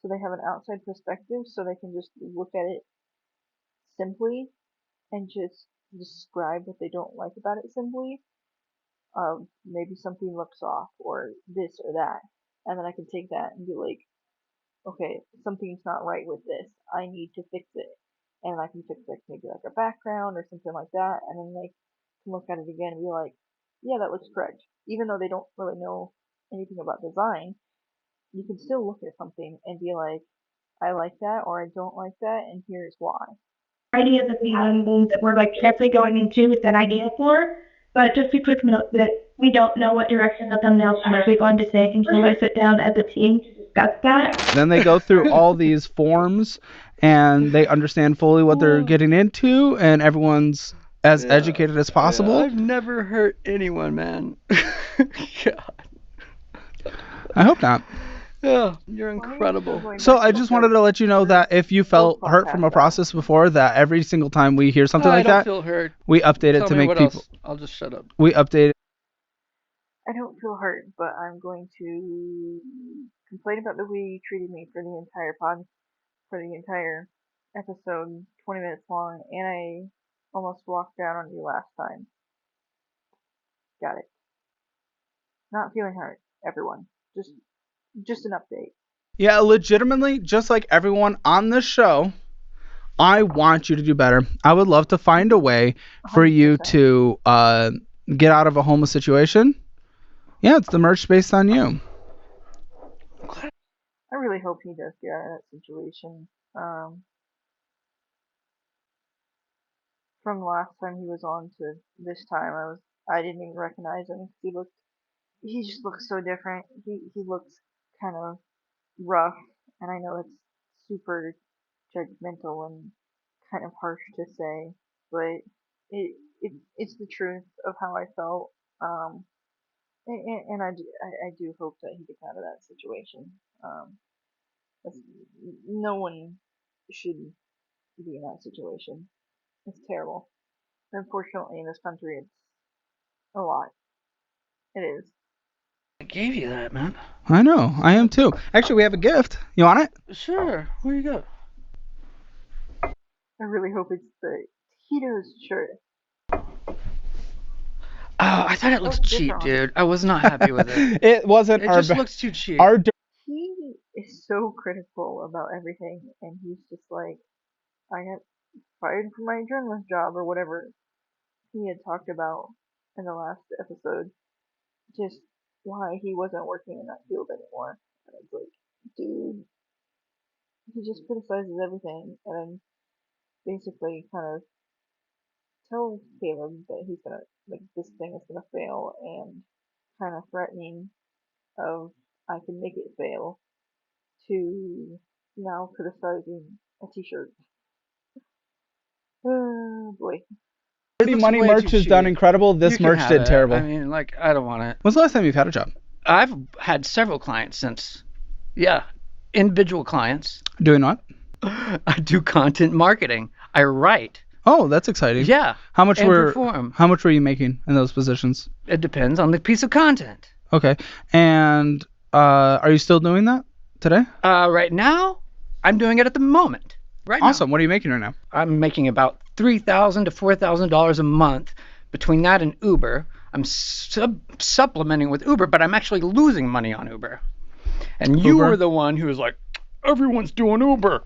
so they have an outside perspective, so they can just look at it simply and just describe what they don't like about it simply. Maybe something looks off or this or that, and then I can take that and be like, okay, something's not right with this. I need to fix it, and I can fix like maybe like a background or something like that, and then they can look at it again and be like, yeah, that looks correct. Even though they don't really know anything about design, you can still look at something and be like, I like that or I don't like that, and here's why. Ideas that we have that we're like carefully going into with that idea for. But just a quick note that we don't know what direction the thumbnails are actually going to take until I sit down as a team to discuss that. Then they go through all these forms and they understand fully what they're getting into, and everyone's as educated as possible. I've never hurt anyone, man. God. I hope not. Yeah, you're incredible. So I just wanted to let you know that if you felt hurt from a process before, that every single time we hear something like I don't that, feel hurt. we update it Tell to me make what people. else. I'll just shut up. We update it. I don't feel hurt, but I'm going to complain about the way you treated me for the entire episode, 20 minutes long, and I almost walked down on you last time. Got it. Not feeling hurt, everyone. Just an update. Yeah, legitimately, just like everyone on this show, I want you to do better. I would love to find a way for you 100%. to get out of a homeless situation. Yeah, it's the merch based on you. I really hope he does get out of that situation. From the last time he was on to this time, I didn't even recognize him. He just looks so different. He looks kind of rough, and I know it's super judgmental and kind of harsh to say, but it's the truth of how I felt. And I do hope that he gets out of that situation. That's- no one should be in that situation. It's terrible. Unfortunately, in this country, it's a lot. It is. I gave you that, man. I know, I am too. Actually, we have a gift. You want it? Sure. Where you go? I really hope it's the Tito's shirt. Oh, I thought it looked Oh, cheap, different. dude. I was not happy with it. It wasn't It our just looks too cheap. He is so critical about everything, and he's just like, I got fired from my journalist job or whatever he had talked about in the last episode. Just why he wasn't working in that field anymore. And it's like, dude, he just criticizes everything, and then basically kind of tells Caleb that he's gonna, like, this thing is gonna fail, and kind of threatening of, I can make it fail, to now criticizing a t-shirt. Oh boy. The money merch has done incredible. This merch did terrible. I mean, like, I don't want it. When's the last time you've had a job? I've had several clients since. Yeah, individual clients. Doing what? I do content marketing. I write. Oh, that's exciting. Yeah. How much and were perform. How much were you making in those positions? It depends on the piece of content. Okay. And are you still doing that today? Right now, I'm doing it at the moment. Right now. Awesome. What are you making right now? I'm making about $3,000 to $4,000 a month. Between that and Uber, I'm supplementing with Uber, but I'm actually losing money on Uber. And you Uber? were the one who was like, everyone's doing Uber.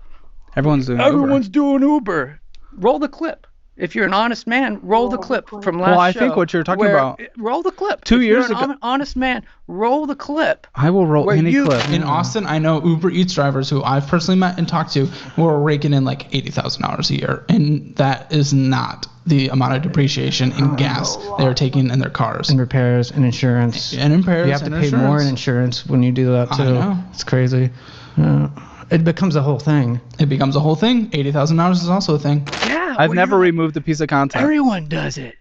Everyone's doing Uber. Everyone's doing Uber. Roll the clip. If you're an honest man, roll the clip from last show. Well, I think what you're talking about. Roll the clip. 2 years If you're ago. an honest man, roll the clip. I will roll Where any you- clip. In Austin, I know Uber Eats drivers who I've personally met and talked to who are raking in like $80,000 a year, and that is not the amount of depreciation in gas they're taking in their cars. And repairs and insurance. And in repairs You have to and pay more in insurance. insurance when you do that too. I know. It's crazy. It becomes a whole thing. It becomes a whole thing. $80,000 is also a thing. Yeah. I've well, never you're- removed a piece of content. Everyone does it.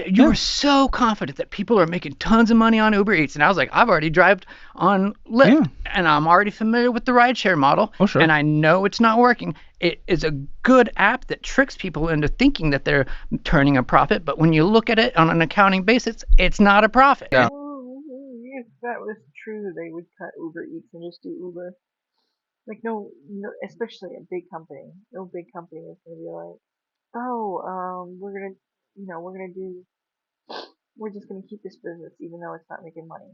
You were so confident that people are making tons of money on Uber Eats, and I was like, I've already drived on Lyft, and I'm already familiar with the rideshare model, Oh, sure. and I know it's not working. It is a good app that tricks people into thinking that they're turning a profit, but when you look at it on an accounting basis, it's not a profit. Yeah. If that was true, they would cut Uber Eats and just do Uber. Like, no, especially a big company. No big company is gonna be like, oh, we're just gonna keep this business even though it's not making money.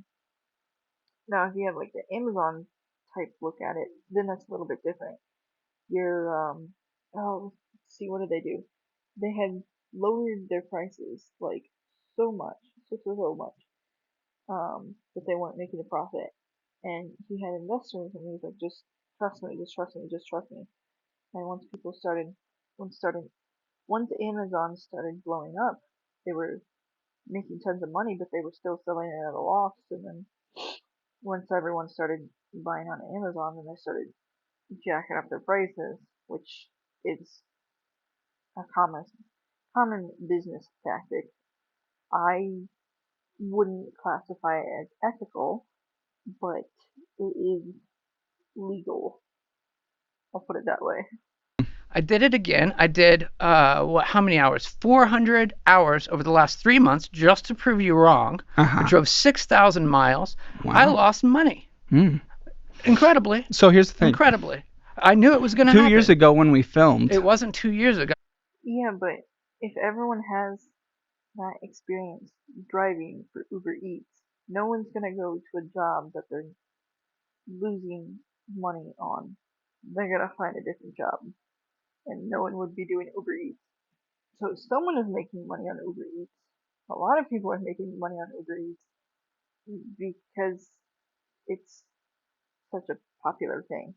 Now, if you have like the Amazon type look at it, then that's a little bit different. You're, let's see, what did they do? They had lowered their prices like so much, so much, that they weren't making a profit. And he had investors, and he was like, just trust me, just trust me, just trust me. And once Amazon started blowing up, they were making tons of money, but they were still selling it at a loss. And then once everyone started buying on Amazon, then they started jacking up their prices, which is a common business tactic. I wouldn't classify it as ethical, but it is legal. I'll put it that way. I did it again. I did how many hours? 400 hours over the last 3 months just to prove you wrong. I drove 6,000 miles. Wow. I lost money. Incredibly. So here's the thing. Incredibly. I knew it was going to happen. 2 years ago when we filmed. It wasn't 2 years ago. Yeah, but if everyone has that experience driving for Uber Eats, no one's gonna go to a job that they're losing money on. They're gonna find a different job, and no one would be doing Uber Eats. So someone is making money on Uber Eats. A lot of people are making money on Uber Eats because it's such a popular thing.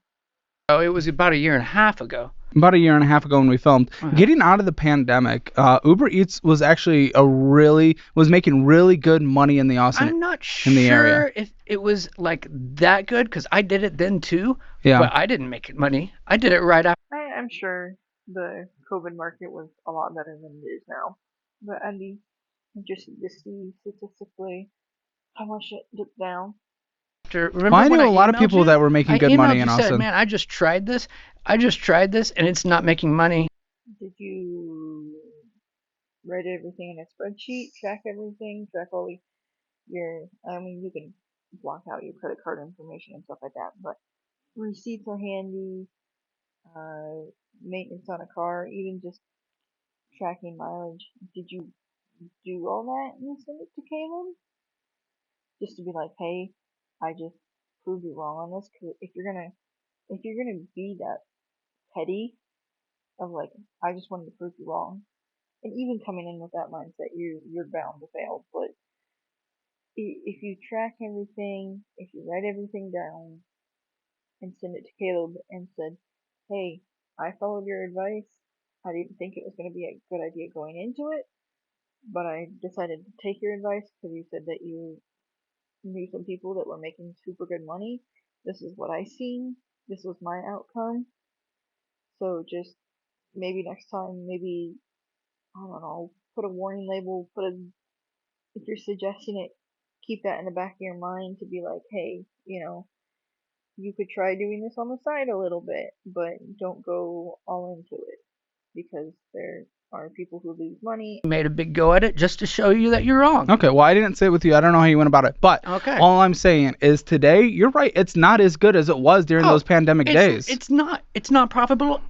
Oh, it was about a year and a half ago. About a year and a half ago when we filmed. Getting out of the pandemic, Uber Eats was actually was making really good money in the Austin I'm not in the area. sure if it was like that good because I did it then too. Yeah. But I didn't make it money. I did it right after. I'm sure the COVID market was a lot better than it is now. But I'd be interested to see statistically how much it dipped down. Remember Well, I when knew a lot of emailed people you? that were making good money in I emailed you, said, Austin. man, I just tried this, and it's not making money. Did you write everything in a spreadsheet, track everything, track all your, I mean, you can block out your credit card information and stuff like that, but receipts are handy, maintenance on a car, even just tracking mileage. Did you do all that and send it to Caleb? Just to be like, hey, I just proved you wrong on this. Cause if you're gonna be that petty of like, I just wanted to prove you wrong, and even coming in with that mindset, you're bound to fail. But if you track everything, if you write everything down and send it to Caleb and said, hey, I followed your advice. I didn't think it was going to be a good idea going into it, but I decided to take your advice because you said that you knew some people that were making super good money. This is what I seen. This was my outcome. So just maybe next time, maybe, I don't know, put a warning label, if you're suggesting it, keep that in the back of your mind to be like, hey, you could try doing this on the side a little bit, but don't go all into it because there are people who lose money. Made a big go at it just to show you that you're wrong. Okay, well, I didn't say it with you. I don't know how you went about it. But all I'm saying is today, you're right. It's not as good as it was during those pandemic days. It's not profitable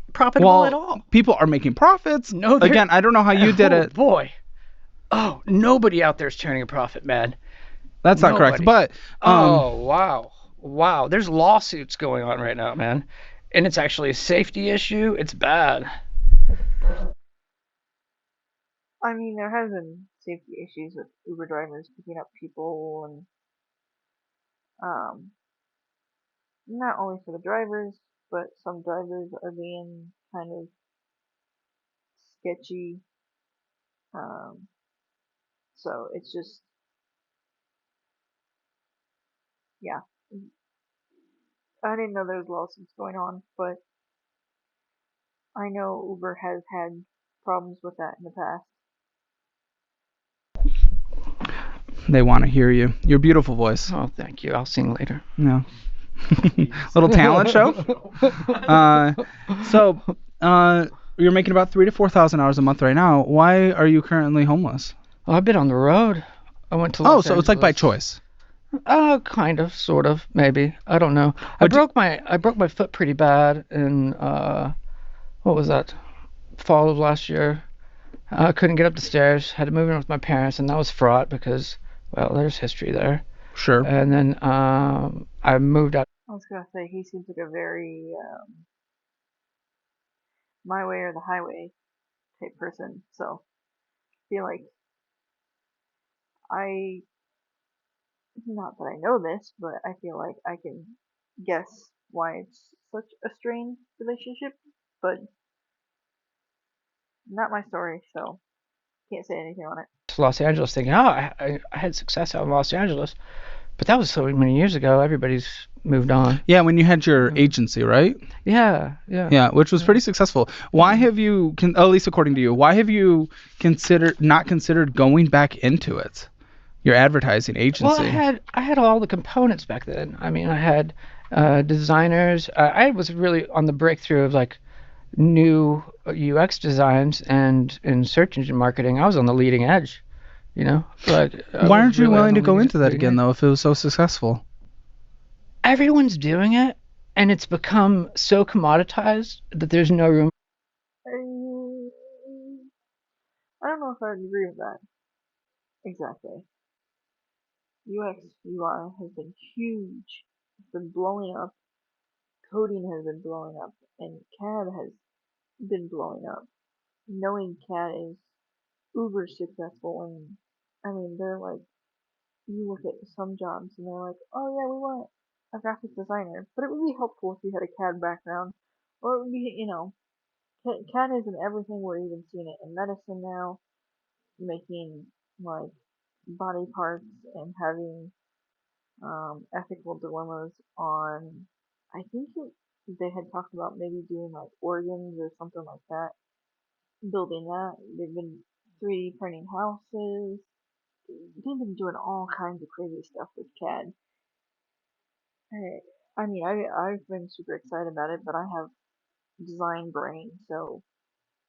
at all. People are making profits. No, again, I don't know how you did it. Boy. Oh, nobody out there is turning a profit, man. That's not correct. But wow. There's lawsuits going on right now, man. And it's actually a safety issue. It's bad. I mean, there has been safety issues with Uber drivers picking up people, and not only for the drivers, but some drivers are being kind of sketchy. So it's just, yeah. I didn't know there was lawsuits going on, but I know Uber has had problems with that in the past. They want to hear you. Your beautiful voice. Oh, thank you. I'll sing later. No. Little talent show. So you're making about $3,000 to $4,000 a month right now. Why are you currently homeless? Oh, I've been on the road. I went to Los so it's like by choice. Kind of, sort of, maybe. I don't know. I broke my foot pretty bad in what was that? Fall of last year. I couldn't get up the stairs. Had to move in with my parents, and that was fraught because, well, there's history there. Sure. And then I moved out. I was gonna say he seems like a very my way or the highway type person. So I feel like not that I know this, but I feel like I can guess why it's such a strained relationship, but not my story, so Can't say anything on it. to Los Angeles thinking, oh, I had success out in Los Angeles. But that was so many years ago. Everybody's moved on. Yeah, when you had your agency, right? Yeah. Yeah, which was pretty successful. Why have you, at least according to you, why have you not considered going back into it? Your advertising agency. Well, I had all the components back then. I mean, I had designers. I was really on the breakthrough of like new UX designs, and in search engine marketing, I was on the leading edge. You know, like Why aren't you willing to go into that again, though, if it was so successful? Everyone's doing it, and it's become so commoditized that there's no room. I don't know if I would agree with that. Exactly. UX UI has been huge. It's been blowing up. Coding has been blowing up, and CAD has been blowing up. Knowing CAD is uber successful, and I mean, they're like, you look at some jobs and they're like, oh yeah, we want a graphic designer, but it would be helpful if you had a CAD background, or it would be, CAD is in everything. We're even seeing it in medicine now, making like body parts and having ethical dilemmas on. I think they had talked about maybe doing like organs or something like that, building that. They've been 3D printing houses. They've been doing all kinds of crazy stuff with CAD. I mean, I've been super excited about it, but I have design brain, so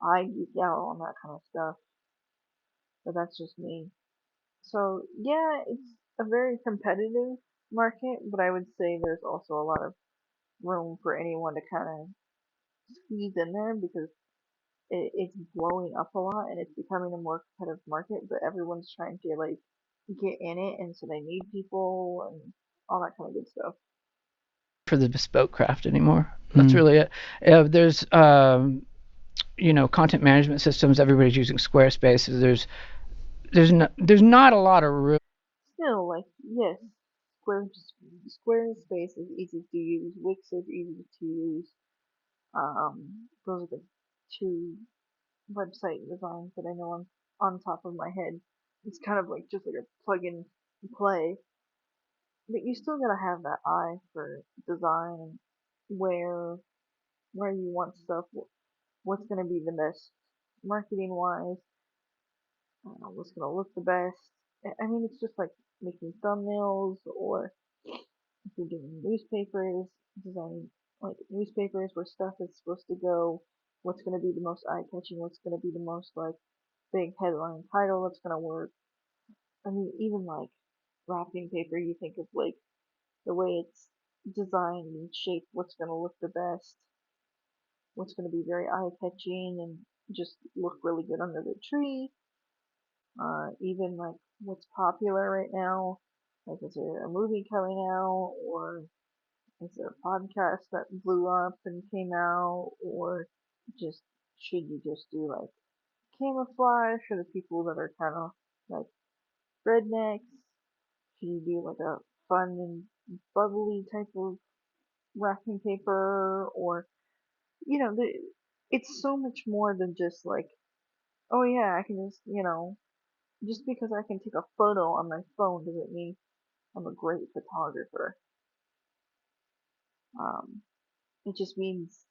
I geek out on that kind of stuff. But that's just me. So yeah, it's a very competitive market, but I would say there's also a lot of room for anyone to kind of squeeze in there because it's blowing up a lot and it's becoming a more competitive market. But everyone's trying to like get in it, and so they need people and all that kind of good stuff. For the bespoke craft anymore. That's really it. There's content management systems. Everybody's using Squarespace. There's not a lot of room. Still, like, yes, Square, Squarespace is easy to use, Wix is easy to use. Those are the two website designs that I know on top of my head. It's kind of like just like a plug and play, but you still gotta have that eye for design, where where you want stuff, what's gonna be the best marketing wise, what's gonna look the best. I mean, it's just like making thumbnails, or if you're doing newspapers, designing like newspapers where stuff is supposed to go, what's going to be the most eye-catching, what's going to be the most like big headline title that's going to work. I mean, even like wrapping paper, you think of like the way it's designed and shaped, what's going to look the best, what's going to be very eye-catching and just look really good under the tree. Even like what's popular right now, like is there a movie coming out, or is there a podcast that blew up and came out, or just should you just do like camouflage for the people that are kind of like rednecks? Should you do like a fun and bubbly type of wrapping paper, or it's so much more than just like, oh yeah, I can just because I can take a photo on my phone doesn't mean I'm a great photographer. Um, it just means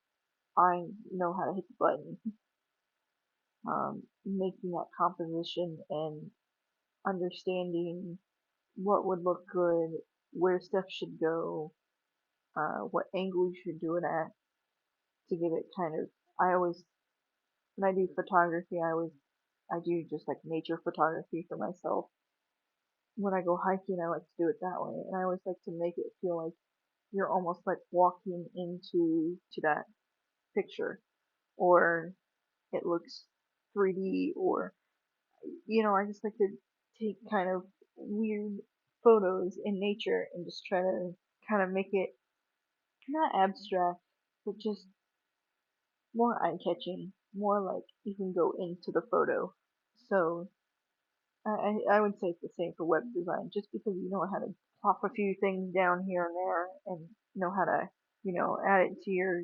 I know how to hit the button. Making that composition and understanding what would look good, where stuff should go, what angle you should do it at to give it kind of. I always, when I do photography, I do just like nature photography for myself. When I go hiking, I like to do it that way, and I always like to make it feel like you're almost like walking into that picture, or it looks 3D, or I just like to take kind of weird photos in nature and just try to kind of make it not abstract, but just more eye catching, more like you can go into the photo. So I would say it's the same for web design, just because you know how to pop a few things down here and there and know how to, add it to your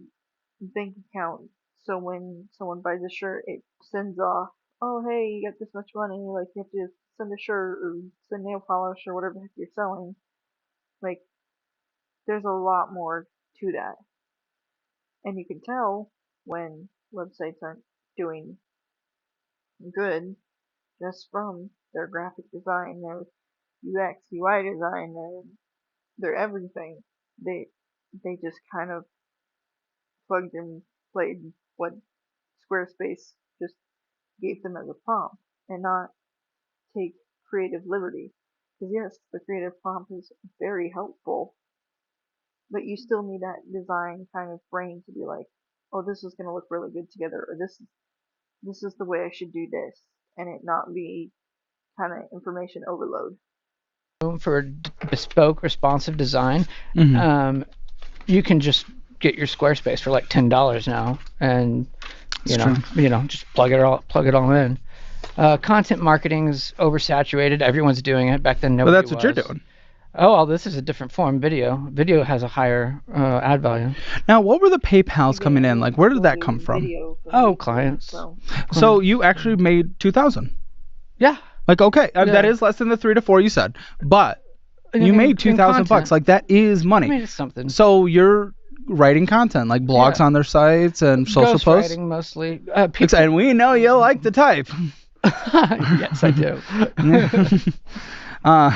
bank account. So when someone buys a shirt, it sends off oh hey, you got this much money, like you have to send a shirt or send nail polish or whatever the heck you're selling. Like there's a lot more to that. And you can tell when websites aren't doing good just from their graphic design, their UX, UI design, their everything. They they just kind of plugged and played what Squarespace just gave them as a prompt and not take creative liberty. Because yes, the creative prompt is very helpful, but you still need that design kind of brain to be like, oh, this is going to look really good together, or this is the way I should do this, and it not be kind of information overload. For bespoke responsive design, Mhm. you can just get your Squarespace for like $10 now, and It's true. just plug it all in. Content marketing is oversaturated. Everyone's doing it. Back then, But nobody that's what you're was. doing. Oh, well, this is a different form. Video has a higher ad value. Now, what were the PayPal's coming Again, in? Like, we where did still that do come from? video from Oh, YouTube, clients. So you actually made 2,000. Yeah. Like, okay, that Yeah. is less than the 3 to 4 you said, but you In- made in 2,000 bucks. content. Like, that is I money. mean, it's something. So you're writing content, like blogs Yeah. on their sites and social posts. Ghostwriting mostly. And we know you like to type. Yes, I do. uh,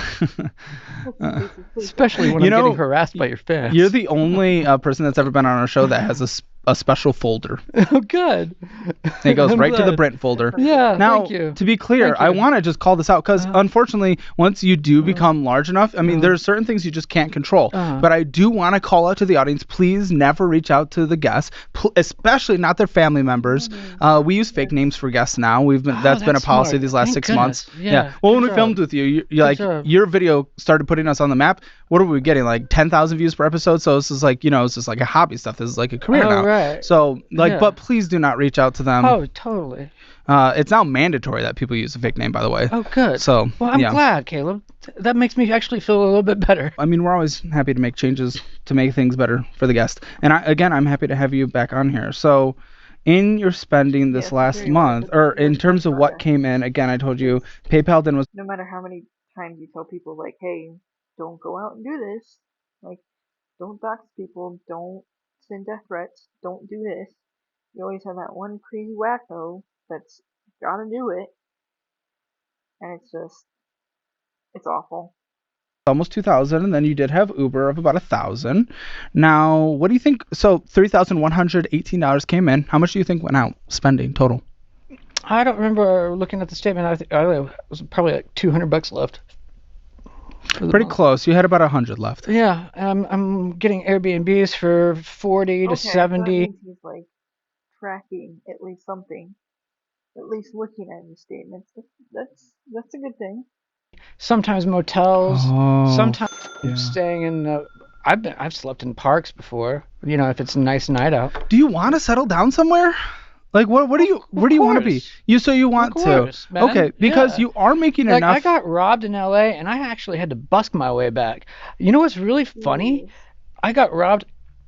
Especially when You I'm know, getting harassed by your fans. You're the only person that's ever been on our show that has a special folder. Oh, good. It goes I'm right to the glad. Brent folder. Yeah, Now, thank you. to be clear, Thank I you. want to just call this out because unfortunately, once you do become large enough, I mean, there's certain things you just can't control. But I do want to call out to the audience: please never reach out to the guests, especially not their family members. We use fake names for guests now. That's been a that's policy smart. these last Thank 6 goodness. months. Yeah, Well, good when we job. filmed with you, job. your video started putting us on the map. What are we getting? Like 10,000 views per episode. So this is like, it's just like a hobby stuff. This is like a career Oh, now. right. So Yeah. but please do not reach out to them. Oh, totally. It's now mandatory that people use a fake name, by the way. Oh, good. So, Well, I'm yeah. glad, Caleb. That makes me actually feel a little bit better. I mean, we're always happy to make changes to make things better for the guest. And I'm happy to have you back on here. So, in your spending this Yes, last very month, well. or in terms of what came in, again, I told you PayPal then was No matter how many times you tell people like, hey, don't go out and do this, like, don't dox people, don't send death threats, don't do this. You always have that one crazy wacko that's gotta do it, and it's awful. almost 2,000, and then you did have Uber of about 1,000. Now, what do you think? So, $3,118 came in. How much do you think went out spending total? I don't remember looking at the statement. I think it was probably like $200 left. for the Pretty month. close. You had about 100 left. Yeah, I'm getting Airbnbs for 40 to Okay, so that 70. means he's like tracking at least something, at least looking at his statements. That's a good thing. Sometimes motels. Oh, Sometimes yeah. staying in. I've slept in parks before. If it's a nice night out. Do you want to settle down somewhere? Like where do you want to be? course. You want Of course, to. man. Okay, because Yeah. you are making Like enough. I got robbed in LA and I actually had to busk my way back. You know what's really funny? I got robbed,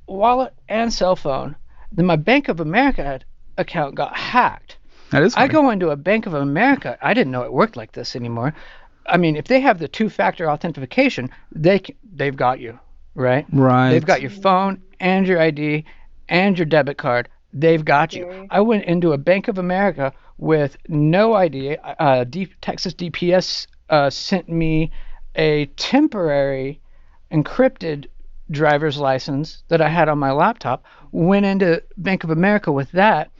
wallet and cell phone. Then my Bank of America account got hacked. That is funny. I go into a Bank of America. I didn't know it worked like this anymore. I mean, if they have the two-factor authentication, they've got you, right? Right. They've got your phone and your ID and your debit card. They've got you. Okay. I went into a Bank of America with no ID. Texas DPS sent me a temporary encrypted driver's license that I had on my laptop. Went into Bank of America with that.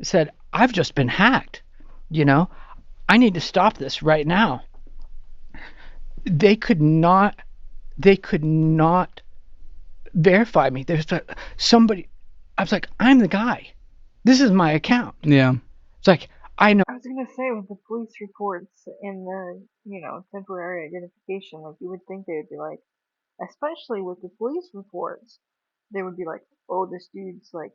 Said, I've just been hacked. I need to stop this right now. They could not verify me. There's somebody. I was like, I'm the guy. This is my account. Yeah. It's like, I know. I was gonna say with the police reports and the temporary identification, like you would think they would be like, especially with the police reports, they would be like, oh, this dude's like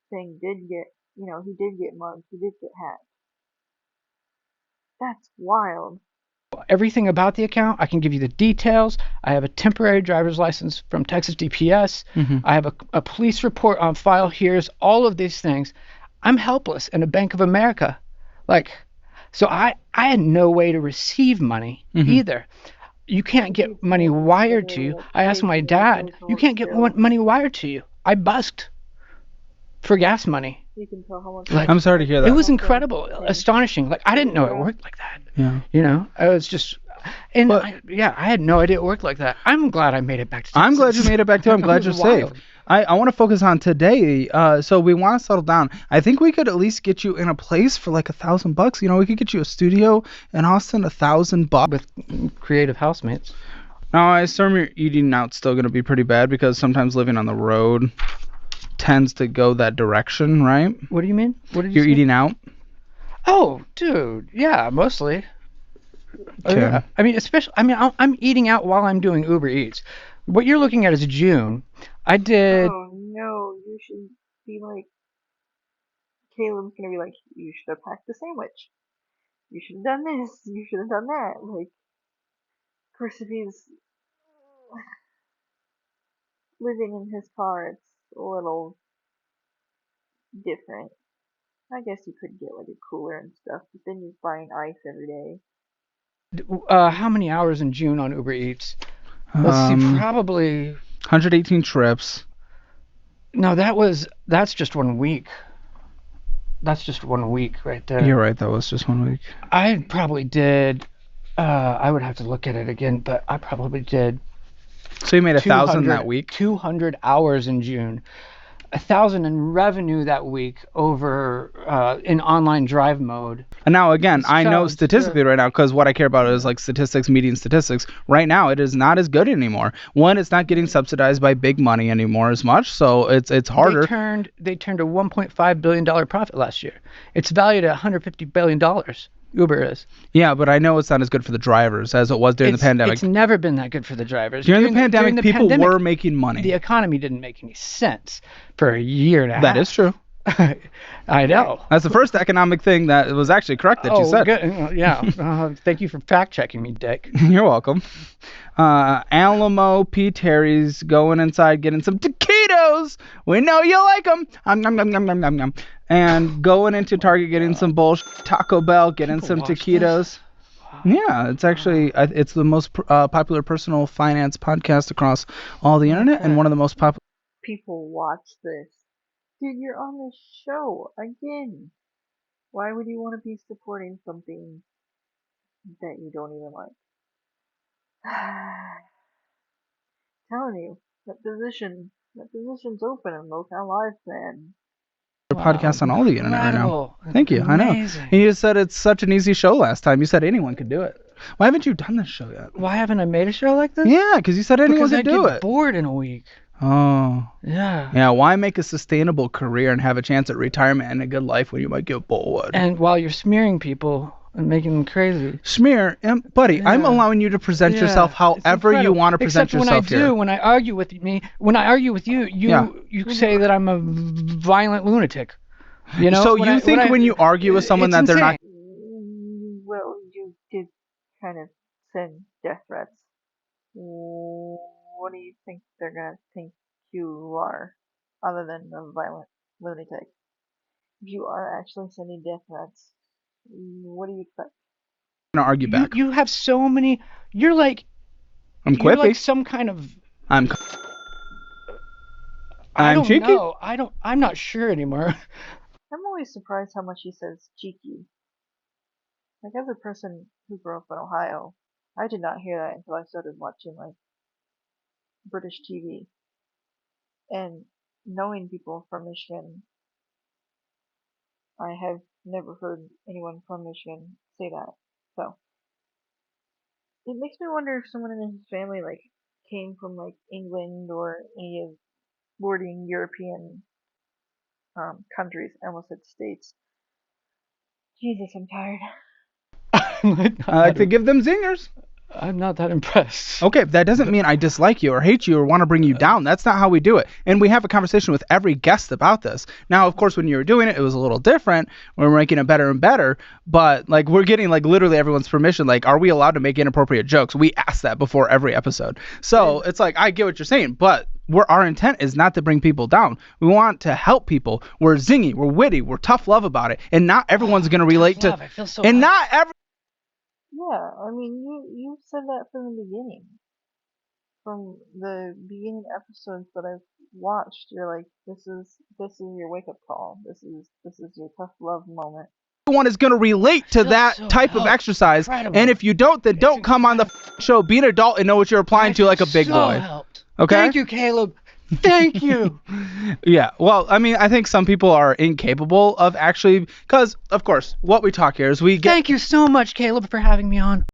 thing did get, he did get mugged, he did get hacked. That's wild. Everything about the account. I can give you the details. I have a temporary driver's license from Texas DPS. I have a police report on file. Here's all of these things. I'm helpless in a Bank of America. Like, So I had no way to receive money either. You can't get money wired to you. I asked my dad, you can't get money wired to you. I busked for gas money. You can tell how much. Like, I'm sorry to hear that. It was incredible, astonishing. Like, I didn't know it worked like that. Yeah. You know, I was just, and I had no idea it worked like that. I'm glad I made it back to Texas. I'm glad you made it back too. I'm glad you're safe. I want to focus on today. So we want to settle down. I think we could at least get you in a place for like $1,000. You know, we could get you a studio in Austin, $1,000 with creative housemates. Now, I assume your eating out's still going to be pretty bad because sometimes living on the road tends to go that direction, right? What do you mean? What did you You're say? eating out? Oh, dude. Yeah, mostly. Okay. Yeah. I mean, especially, I'm eating out while I'm doing Uber Eats. What you're looking at is June. I did. Oh no, you should be like, Caleb's gonna be like, you should have packed the sandwich. You should have done this. You should have done that. Like, of course, if he's living in his car, it's a little different. I guess you could get like a cooler and stuff, but then you're buying ice every day. How many hours in June on Uber Eats? Let's see, probably 118 trips. No, that's just 1 week. That's just 1 week right there. You're right, that was just 1 week. I probably did. I would have to look at it again, but I probably did. So you made 1,000 that week? 200 hours in June. 1,000 in revenue that week over in online drive mode. And now again, I know statistically right now, because what I care about is like statistics, median statistics. Right now, it is not as good anymore. One, it's not getting subsidized by big money anymore as much, so it's harder. They turned a $1.5 billion profit last year. It's valued at $150 billion. Uber is. Yeah, but I know it's not as good for the drivers as it was during the pandemic. It's never been that good for the drivers. During the pandemic, people were making money. The economy didn't make any sense for a year and a half. That is true. I know. That's the first economic thing that was actually correct that you said. Good. Yeah. Thank you for fact checking me, Dick. You're welcome. Alamo P. Terry's going inside getting some taquitos. We know you like them. And going into Target getting some bullshit. Taco Bell getting some taquitos. Wow. Yeah, it's actually it's the most popular personal finance podcast across all the internet and one of the most popular. People watch this. Dude, you're on the show again. Why would you want to be supporting something that you don't even like? Telling you, that position's open in Locale Live, man. Podcast on all the internet right now. Thank you. Amazing. I know. And you said it's such an easy show last time. You said anyone could do it. Why haven't you done this show yet? Why haven't I made a show like this? Yeah, because you said anyone could do it. I get bored in a week. Oh. Yeah. Yeah, why make a sustainable career and have a chance at retirement and a good life when you might get bored? And while you're smearing people and making them crazy. Smear? Buddy, yeah. I'm allowing you to present yourself however you want to present yourself here. When I argue with you, you say that I'm a violent lunatic. You know? So you think when you argue with someone that they're not... Well, you did kind of send death threats. What do you think they're gonna think you are, other than a violent lunatic? If you are actually sending death threats, what do you expect? I'm gonna argue back. You have so many. You're like. I'm quippy. You're like some kind of. I'm cheeky. No, I'm not sure anymore. I'm always surprised how much he says cheeky. Like, as a person who grew up in Ohio, I did not hear that until I started watching like British TV. And knowing people from Michigan, I have never heard anyone from Michigan say that. So it makes me wonder if someone in his family like came from like England or any of bordering European countries. I almost said states. Jesus, I'm tired. I like to give them zingers. I'm not that impressed. Okay, that doesn't mean I dislike you or hate you or want to bring you down. That's not how we do it. And we have a conversation with every guest about this. Now, of course, when you were doing it, it was a little different. We're making it better and better. But like, we're getting like literally everyone's permission. Like, are we allowed to make inappropriate jokes? We ask that before every episode. So it's like, I get what you're saying, but our intent is not to bring people down. We want to help people. We're zingy, we're witty, we're tough love about it, and not everyone's going to relate to. I feel so And bad. not every. Yeah, I mean, you said that from the beginning. From the beginning episodes that I've watched, you're like, this is your wake up call. This is your tough love moment. Everyone is going to relate to that so type of exercise. incredible. And if you don't, then don't come on the show. Be an adult and know what you're applying to like a big so boy. Helped. Okay? Thank you, Caleb. Thank you. Yeah, well, I mean, I think some people are incapable of actually, because, of course, what we talk here is we get. Thank you so much, Caleb, for having me on.